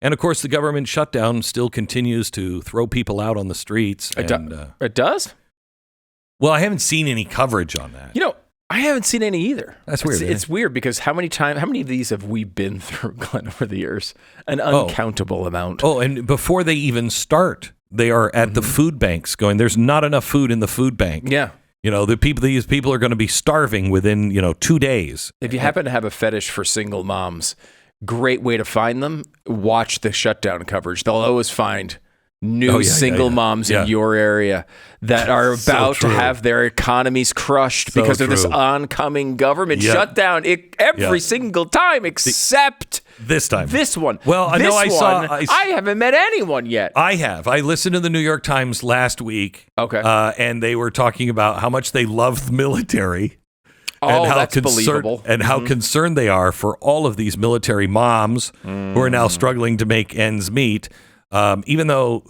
And, of course, the government shutdown still continues to throw people out on the streets. It does? Well, I haven't seen any coverage on that. I haven't seen any either. That's weird. It's weird because how many of these have we been through, Glenn, over the years? An uncountable amount. Oh, and before they even start, they are at the food banks going, there's not enough food in the food bank. Yeah. These people are going to be starving within, 2 days. If you happen to have a fetish for single moms, great way to find them. Watch the shutdown coverage. They'll always find new single moms in your area that are about to have their economies crushed because of this oncoming government shutdown every single time except this time. This one. Well, I know I haven't met anyone yet. I have. I listened to the New York Times last week. Okay. And they were talking about how much they love the military. And how that's believable. And how concerned they are for all of these military moms who are now struggling to make ends meet. Even though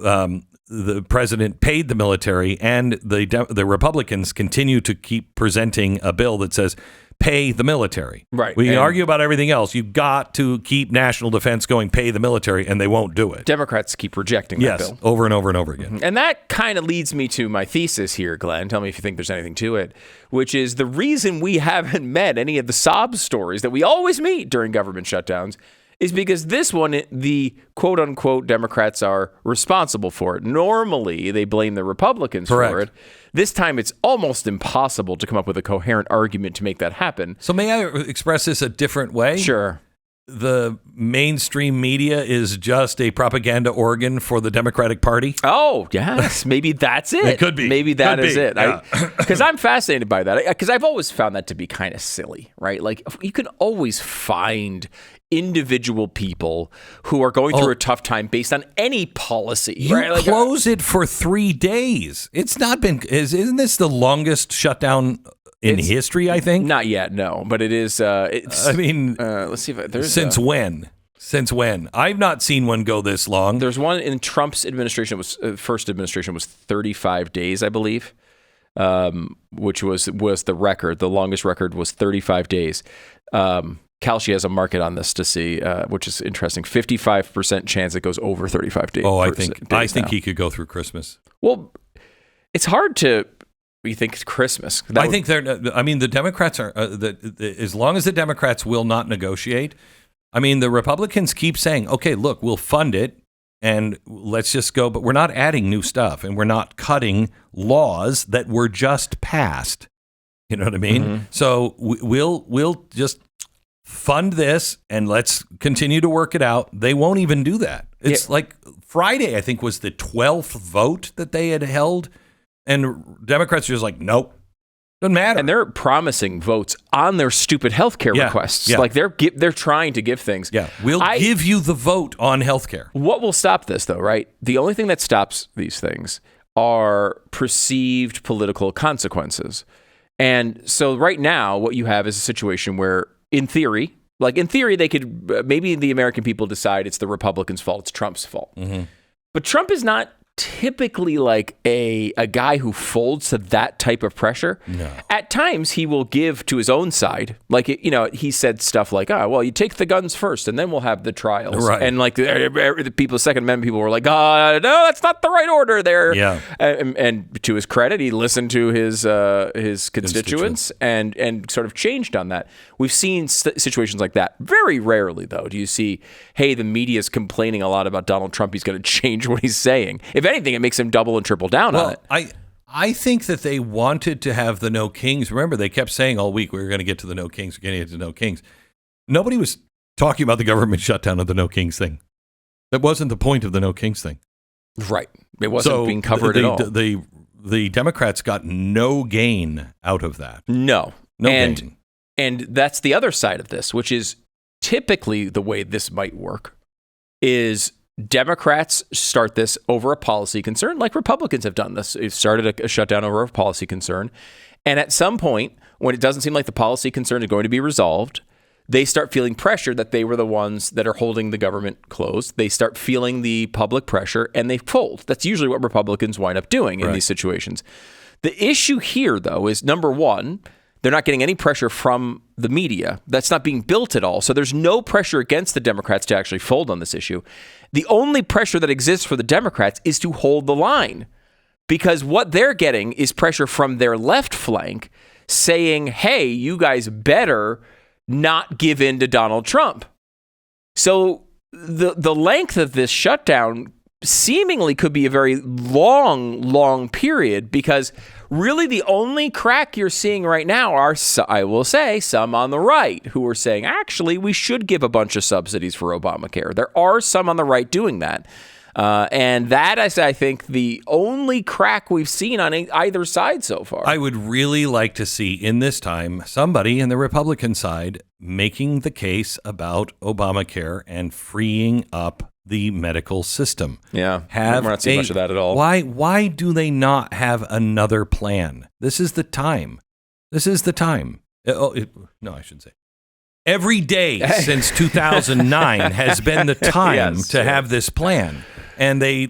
the president paid the military and the Republicans continue to keep presenting a bill that says pay the military. Right. We can argue about everything else. You've got to keep national defense going, pay the military, and they won't do it. Democrats keep rejecting that bill. Yes, over and over and over again. And that kind of leads me to my thesis here, Glenn. Tell me if you think there's anything to it, which is the reason we haven't met any of the sob stories that we always meet during government shutdowns is because this one, the quote-unquote Democrats are responsible for it. Normally, they blame the Republicans for it. This time, it's almost impossible to come up with a coherent argument to make that happen. So may I express this a different way? Sure. The mainstream media is just a propaganda organ for the Democratic Party? Oh, yes. Maybe that's it. It could be. Maybe that is it. Yeah. Because I'm fascinated by that. Because I've always found that to be kind of silly, right? Like, you can always find individual people who are going through a tough time based on any policy. You right? Like, close it for 3 days. It's not been. Isn't this the longest shutdown in history? I think not yet. No, but it is. It's. I mean, let's see if there's since when. Since when? I've not seen one go this long. There's one in Trump's administration. First administration was 35 days, I believe, which was the record. The longest record was 35 days. Kalshi has a market on this to see, which is interesting. 55% chance it goes over 35 days. Oh, I think he could go through Christmas. Well, it's hard to. You think it's Christmas? I think the Democrats are. As long as the Democrats will not negotiate, I mean, the Republicans keep saying, "Okay, look, we'll fund it, and let's just go," but we're not adding new stuff, and we're not cutting laws that were just passed. You know what I mean? Mm-hmm. So we'll just fund this and let's continue to work it out. They won't even do that. It's like Friday, I think, was the 12th vote that they had held, and Democrats are just like, nope, doesn't matter. And they're promising votes on their stupid healthcare requests. Yeah. Like they're trying to give things. Yeah, we'll give you the vote on healthcare. What will stop this, though, right? The only thing that stops these things are perceived political consequences. And so right now, what you have is a situation where, in theory, they could, maybe the American people decide it's the Republicans' fault, it's Trump's fault. Mm-hmm. But Trump is not typically like a guy who folds to that type of pressure. No. At times, he will give to his own side. Like, he said stuff like, well, you take the guns first and then we'll have the trials. Right. And like the people, Second Amendment people were like, no, that's not the right order there. Yeah. And to his credit, he listened to his constituents and sort of changed on that. We've seen situations like that. Very rarely, though, do you see, hey, the media is complaining a lot about Donald Trump. He's going to change what he's saying. If anything, it makes him double and triple down on it. I think that they wanted to have the no kings. Remember, they kept saying all week, we were going to get to the no kings, we're going to get to no kings. Nobody was talking about the government shutdown of the no kings thing. That wasn't the point of the no kings thing. Right. It wasn't being covered at all. The Democrats got no gain out of that. No gain. And that's the other side of this, which is typically the way this might work, is Democrats start this over a policy concern, like Republicans have done this. They've started a shutdown over a policy concern. And at some point, when it doesn't seem like the policy concern is going to be resolved, they start feeling pressure that they were the ones that are holding the government closed. They start feeling the public pressure and they fold. That's usually what Republicans wind up doing in these situations. The issue here, though, is number one, They're not getting any pressure from the media. That's not being built at all. So there's no pressure against the Democrats to actually fold on this issue. The only pressure that exists for the Democrats is to hold the line, because what they're getting is pressure from their left flank saying, hey, you guys better not give in to Donald Trump. So the length of this shutdown seemingly could be a very long period, because really the only crack you're seeing right now are, I will say, some on the right who are saying, actually, we should give a bunch of subsidies for Obamacare. There are some on the right doing that. And that is, I think, the only crack we've seen on either side so far. I would really like to see in this time somebody in the Republican side making the case about Obamacare and freeing up the medical system. Yeah, we're not seeing much of that at all. Why do they not have another plan? This is the time. This is the time. No, I shouldn't say. Every day since 2009 has been the time to have this plan. And they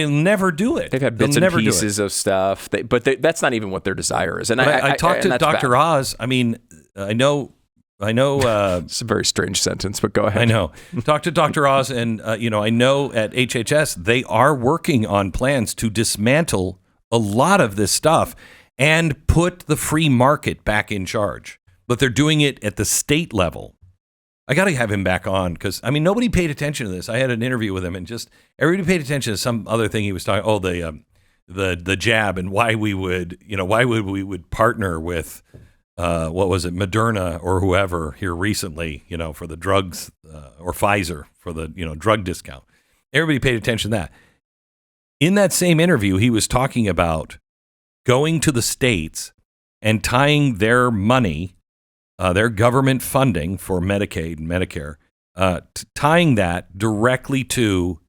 never do it. They've had bits and pieces of stuff, but that's not even what their desire is. And I talked to Dr. Oz. I mean, I know. It's a very strange sentence, but go ahead. I know. Talk to Dr. Oz, and I know at HHS they are working on plans to dismantle a lot of this stuff and put the free market back in charge. But they're doing it at the state level. I got to have him back on because, I mean, nobody paid attention to this. I had an interview with him, and just everybody paid attention to some other thing he was talking. Oh, the jab, and why we would partner with what was it, Moderna or whoever here recently, for the drugs, or Pfizer for the drug discount. Everybody paid attention to that. In that same interview, he was talking about going to the states and tying their money, their government funding for Medicaid and Medicare, tying that directly to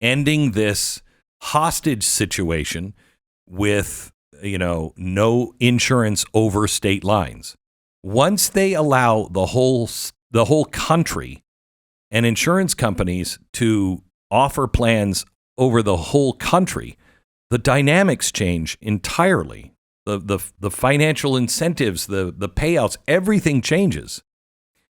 ending this hostage situation with, no insurance over state lines. Once they allow the whole country and insurance companies to offer plans over the whole country, the dynamics change entirely. The financial incentives, the payouts, everything changes.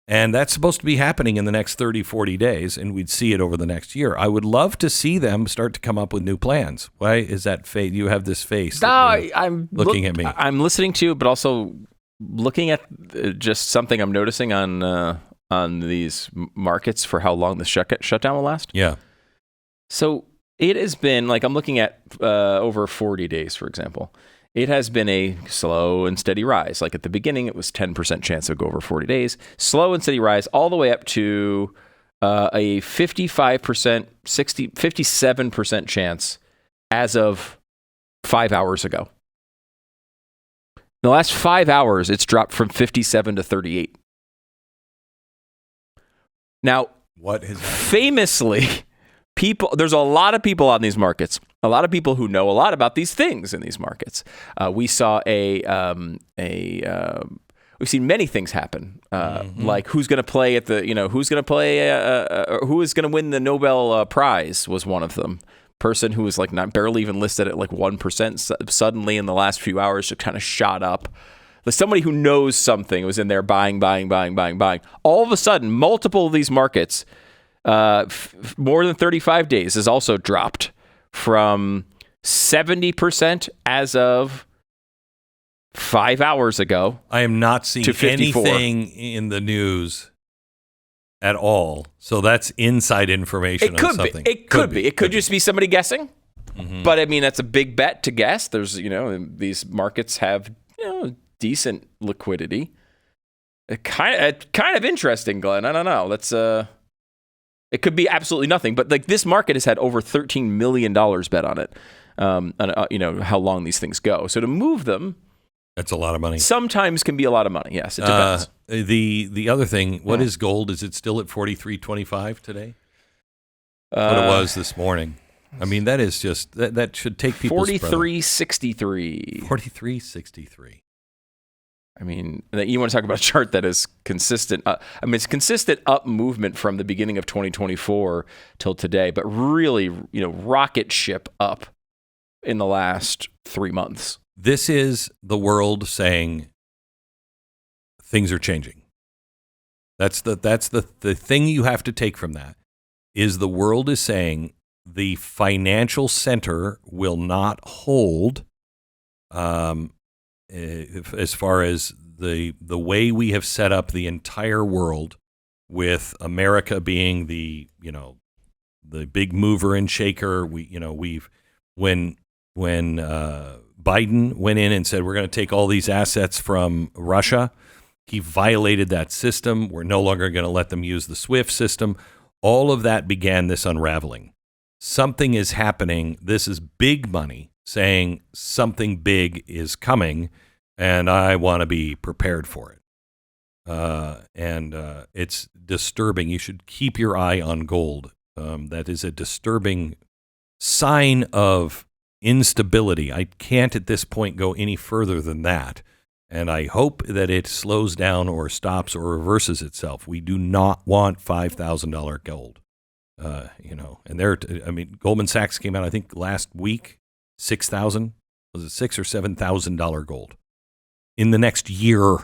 And that's supposed to be happening in the next 30, 40 days, and we'd see it over the next year. I would love to see them start to come up with new plans. Why is that face? You have this face. No, I'm looking at me. I'm listening to you, but also looking at just something I'm noticing on these markets for how long the shutdown will last. Yeah. So it has been, I'm looking at over 40 days, for example. It has been a slow and steady rise. Like at the beginning, it was 10% chance it would go over 40 days. Slow and steady rise all the way up to a 55%, 57% chance as of 5 hours ago. In the last 5 hours, it's dropped from 57 to 38. Now, what is that? Famously, there's a lot of people on these markets. A lot of people who know a lot about these things in these markets. We saw we've seen many things happen, like who's going to play at the, who's going to play, who is going to win the Nobel Prize was one of them. Person who was not barely even listed at 1% suddenly in the last few hours just kind of shot up. Somebody who knows something was in there buying. All of a sudden, multiple of these markets, more than 35 days has also dropped from 70% as of 5 hours ago. I am not seeing anything in the news at all. So that's inside information. It could be. It could be. It could just be somebody guessing. Mm-hmm. But I mean, that's a big bet to guess. There's, these markets have, decent liquidity. Kind of interesting, Glenn. I don't know. That's it could be absolutely nothing, but this market has had over $13 million bet on it. How long these things go. So to move them, that's a lot of money. Sometimes can be a lot of money. Yes, it depends. The other thing, what is gold? Is it still at $43.25 today? What it was this morning. I mean, that is just that should take people's breath. $43.63. $43.63. I mean, you want to talk about a chart that is consistent. It's consistent up movement from the beginning of 2024 till today, but really, rocket ship up in the last 3 months. This is the world saying things are changing. That's the thing you have to take from that is the world is saying the financial center will not hold as far as the way we have set up the entire world, with America being the big mover and shaker. When Biden went in and said we're going to take all these assets from Russia, he violated that system. We're no longer going to let them use the SWIFT system. All of that began this unraveling. Something is happening. This is big money saying something big is coming, and I want to be prepared for it. And it's disturbing. You should keep your eye on gold. That is a disturbing sign of instability. I can't at this point go any further than that. And I hope that it slows down or stops or reverses itself. We do not want $5,000 gold. And Goldman Sachs came out, I think last week, $6,000, was it $6,000 or $7,000 gold in the next year.